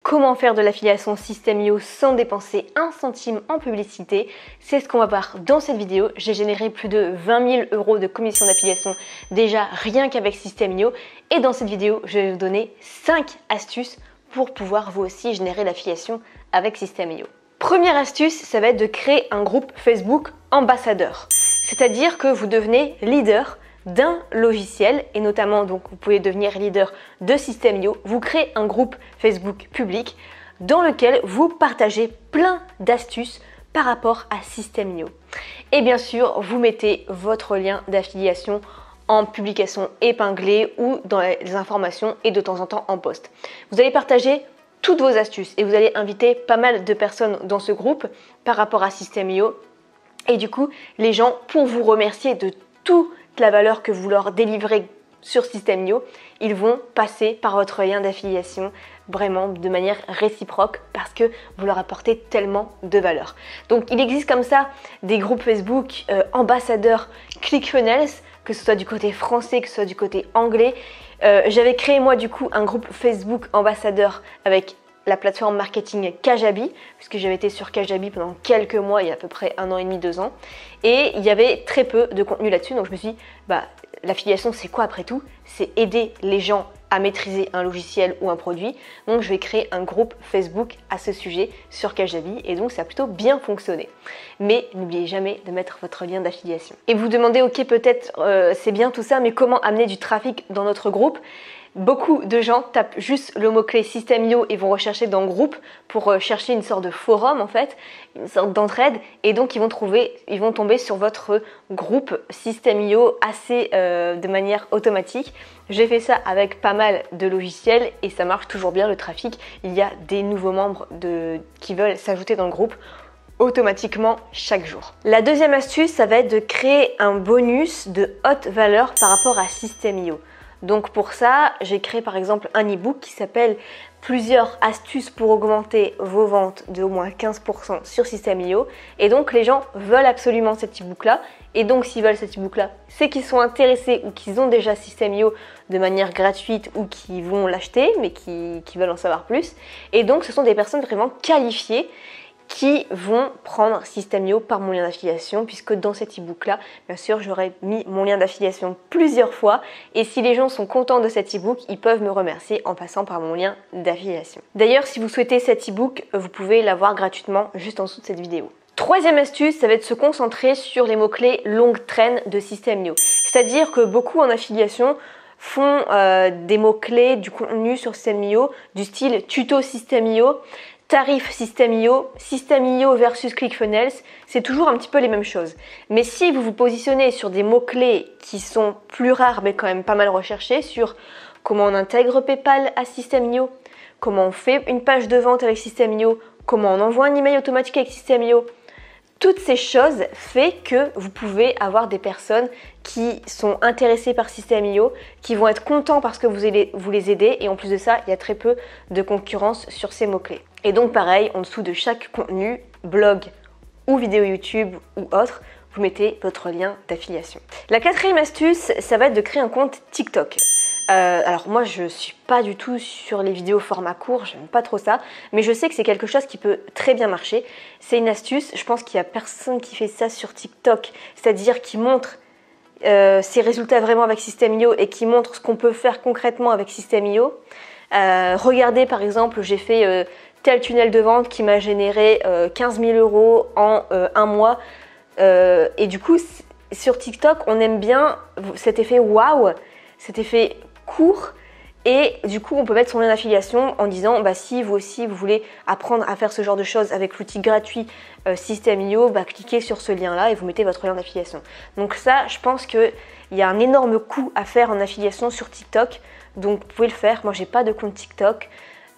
comment faire de l'affiliation System.io sans dépenser un centime en publicité. C'est ce qu'on va voir dans cette vidéo. J'ai généré plus de 20 000 € de commission d'affiliation déjà rien qu'avec System.io. Et dans cette vidéo, je vais vous donner 5 astuces pour pouvoir vous aussi générer l'affiliation avec System.io. Première astuce, ça va être de créer un groupe Facebook ambassadeur. C'est-à-dire que vous devenez leader d'un logiciel et notamment donc vous pouvez devenir leader de System.io. Vous créez un groupe Facebook public dans lequel vous partagez plein d'astuces par rapport à System.io. Et bien sûr, vous mettez votre lien d'affiliation en publication épinglée ou dans les informations et de temps en temps en post. Vous allez partager toutes vos astuces et vous allez inviter pas mal de personnes dans ce groupe par rapport à System.io. Et du coup, les gens, pour vous remercier de toute la valeur que vous leur délivrez sur System.io, ils vont passer par votre lien d'affiliation vraiment de manière réciproque parce que vous leur apportez tellement de valeur. Donc il existe comme ça des groupes Facebook ambassadeurs ClickFunnels, que ce soit du côté français, que ce soit du côté anglais. J'avais créé moi du coup un groupe Facebook ambassadeur avec la plateforme marketing Kajabi, puisque j'avais été sur Kajabi pendant quelques mois, il y a à peu près 1 an et demi, 2 ans, et il y avait très peu de contenu là-dessus, donc je me suis dit, l'affiliation c'est quoi après tout? C'est aider les gens à maîtriser un logiciel ou un produit, donc je vais créer un groupe Facebook à ce sujet sur Kajabi, et donc ça a plutôt bien fonctionné. Mais n'oubliez jamais de mettre votre lien d'affiliation. Et vous vous demandez, ok peut-être c'est bien tout ça, mais comment amener du trafic dans notre groupe? Beaucoup de gens tapent juste le mot-clé System.io et vont rechercher dans le groupe pour chercher une sorte de forum en fait, une sorte d'entraide, et donc ils vont tomber sur votre groupe System.io assez de manière automatique. J'ai fait ça avec pas mal de logiciels et ça marche toujours bien le trafic. Il y a des nouveaux membres qui veulent s'ajouter dans le groupe automatiquement chaque jour. La deuxième astuce, ça va être de créer un bonus de haute valeur par rapport à System.io. Donc pour ça, j'ai créé par exemple un e-book qui s'appelle Plusieurs astuces pour augmenter vos ventes de au moins 15% sur System.io. Et donc les gens veulent absolument cet e-book là. Et donc s'ils veulent cet e-book là, c'est qu'ils sont intéressés ou qu'ils ont déjà System.io de manière gratuite ou qui vont l'acheter mais qui veulent en savoir plus. Et donc ce sont des personnes vraiment qualifiées qui vont prendre System.io par mon lien d'affiliation, puisque dans cet e-book là, bien sûr, j'aurais mis mon lien d'affiliation plusieurs fois, et si les gens sont contents de cet e-book, ils peuvent me remercier en passant par mon lien d'affiliation. D'ailleurs, si vous souhaitez cet e-book, vous pouvez l'avoir gratuitement juste en dessous de cette vidéo. Troisième astuce, ça va être de se concentrer sur les mots-clés longue traîne de System.io. C'est-à-dire que beaucoup en affiliation font des mots-clés, du contenu sur System.io, du style tuto System.io, tarif System.io, System.io versus ClickFunnels, c'est toujours un petit peu les mêmes choses. Mais si vous vous positionnez sur des mots-clés qui sont plus rares mais quand même pas mal recherchés, sur comment on intègre PayPal à System.io, comment on fait une page de vente avec System.io, comment on envoie un email automatique avec System.io, toutes ces choses font que vous pouvez avoir des personnes qui sont intéressées par System.io, qui vont être contents parce que vous les aidez, et en plus de ça, il y a très peu de concurrence sur ces mots-clés. Et donc pareil, en dessous de chaque contenu, blog ou vidéo YouTube ou autre, vous mettez votre lien d'affiliation. La quatrième astuce, ça va être de créer un compte TikTok. Alors moi je suis pas du tout sur les vidéos format court, j'aime pas trop ça, mais je sais que c'est quelque chose qui peut très bien marcher. C'est une astuce, je pense qu'il y a personne qui fait ça sur TikTok, c'est-à-dire qui montre ses résultats vraiment avec System.io et qui montre ce qu'on peut faire concrètement avec System.io. Regardez par exemple, j'ai fait tel tunnel de vente qui m'a généré 15 000 € en 1 mois, et du coup sur TikTok on aime bien cet effet waouh, cet effet court, et du coup on peut mettre son lien d'affiliation en disant si vous aussi vous voulez apprendre à faire ce genre de choses avec l'outil gratuit System.io, cliquez sur ce lien là et vous mettez votre lien d'affiliation. Donc ça, je pense qu'il y a un énorme coût à faire en affiliation sur TikTok, donc vous pouvez le faire. Moi j'ai pas de compte TikTok,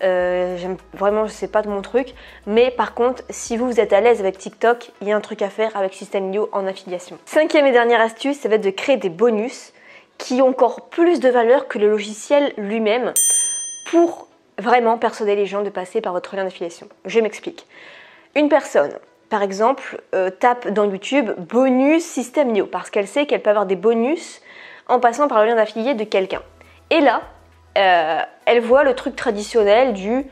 vraiment je sais pas de mon truc, mais par contre si vous êtes à l'aise avec TikTok, il y a un truc à faire avec System.io en affiliation. Cinquième et dernière astuce, ça va être de créer des bonus qui ont encore plus de valeur que le logiciel lui-même pour vraiment persuader les gens de passer par votre lien d'affiliation. Je m'explique. Une personne, par exemple, tape dans YouTube bonus System.io parce qu'elle sait qu'elle peut avoir des bonus en passant par le lien d'affilié de quelqu'un. Et là, elle voit le truc traditionnel du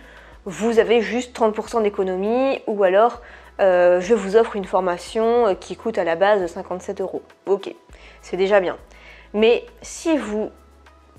vous avez juste 30% d'économie, ou alors je vous offre une formation qui coûte à la base 57 €. Ok, c'est déjà bien. Mais si vous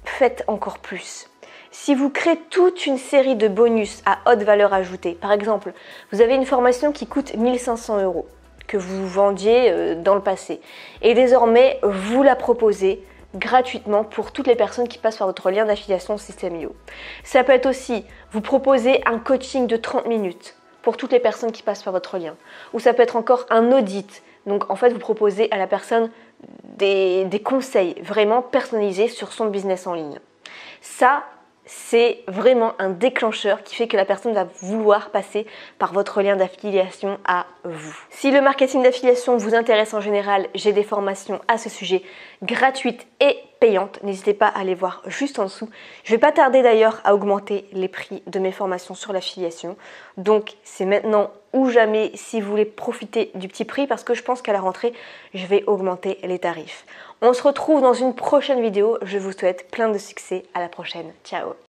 faites encore plus, si vous créez toute une série de bonus à haute valeur ajoutée, par exemple, vous avez une formation qui coûte 1500 € que vous vendiez dans le passé, et désormais vous la proposez gratuitement pour toutes les personnes qui passent par votre lien d'affiliation Système.io. Ça peut être aussi, vous proposer un coaching de 30 minutes pour toutes les personnes qui passent par votre lien. Ou ça peut être encore un audit. Donc en fait, vous proposez à la personne des conseils vraiment personnalisés sur son business en ligne. Ça, c'est vraiment un déclencheur qui fait que la personne va vouloir passer par votre lien d'affiliation à vous. Si le marketing d'affiliation vous intéresse en général, j'ai des formations à ce sujet gratuites et payantes. N'hésitez pas à les voir juste en dessous. Je ne vais pas tarder d'ailleurs à augmenter les prix de mes formations sur l'affiliation. Donc c'est maintenant ou jamais si vous voulez profiter du petit prix, parce que je pense qu'à la rentrée, je vais augmenter les tarifs. On se retrouve dans une prochaine vidéo. Je vous souhaite plein de succès. À la prochaine. Ciao.